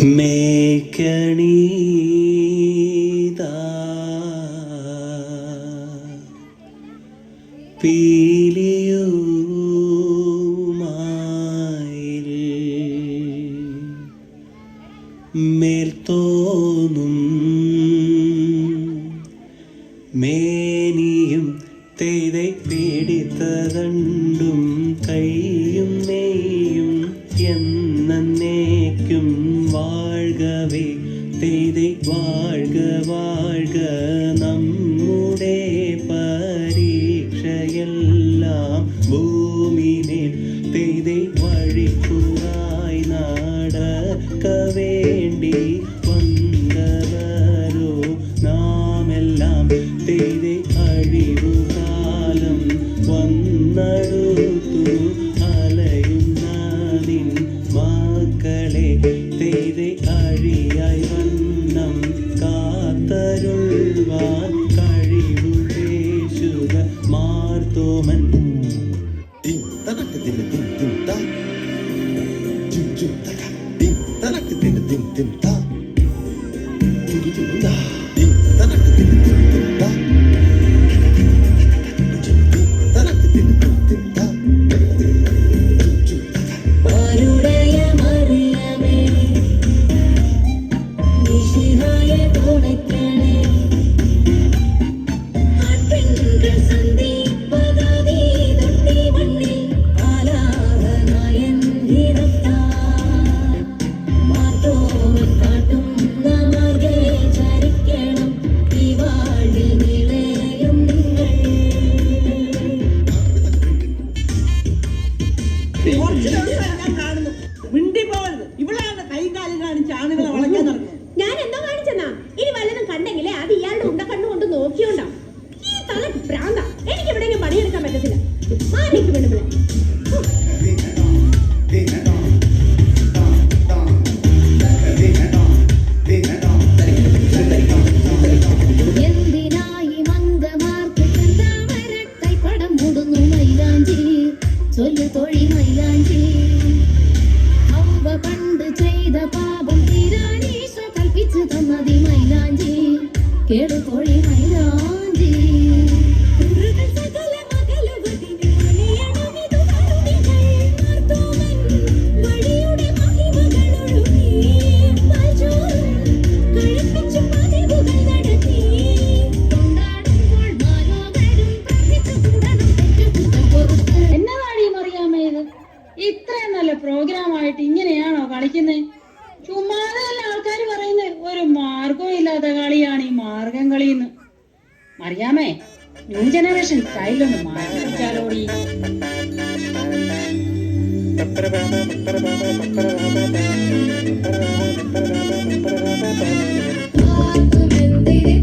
മേഘണീതാ പീലിയുമായിൽ മേൽത്തോന്നും മേനിയും തെയ്தை പിടിത്തതണ്ടും കൈയും നെയ്യും എന്നേക്കും വാഴ്കവേ തെയ്தை വാഴ്ക വാഴ്ക നമ്മുടെ പരീക്ഷയെല്ലാം ഭൂമിമേൽ തെയ്தை വഴിക്കുറായി നടക്ക വേണ്ടി വന്നവരോ നാമെല്ലാം തെയ്தை അഴിവുകാലം വന്നടുത്തു അലയുന്നതിൻ മക്കളെ തെയ്தை അഴിയായി വണ്ണം കാത്തരുൾവാൻ കഴിവുകേശുക മാർത്തോമൻ. ഞാൻ എന്തോ കാണിച്ചെന്നാ ഇനി വല്ലതും കണ്ടെങ്കിലേ അത് ഇയാളുടെ ഉണ്ടക്കണ്ണു കൊണ്ട് നോക്കിയോണ്ടാ. ഈ തലക്ക് പ്രാന്ത. എനിക്ക് എവിടെയെങ്കിലും പണിയെടുക്കാൻ പറ്റത്തില്ല. മാനേക്ക് പെണ്ണുപിള്ള. എന്തിനായി മന്ദമാർക്ക് കൈപ്പടം മൂടുന്നു മൈലാഞ്ചി ചൊല്ലു തൊഴി മൈലാഞ്ചി അവ പണ്ട് ചെയ്ത പാപം തീരാനീശ കൽപ്പിച്ചു തന്നതി മൈലാഞ്ചി കേടു തൊഴി മൈലാഞ്ചി ഇത്രയും നല്ല പ്രോഗ്രാം ആയിട്ട് ഇങ്ങനെയാണോ കളിക്കുന്നത്? ചുമ്മാതല്ല ആൾക്കാർ പറയുന്നത്. ഒരു മാർഗവും ഇല്ലാത്ത കളിയാണ് ഈ മാർഗം കളിന്ന്. അറിയാമേ, ന്യൂ ജനറേഷൻ സ്റ്റൈലൊന്ന് മാറ്റി വെച്ചാലോടി. ആർക്കും എന്തിനെ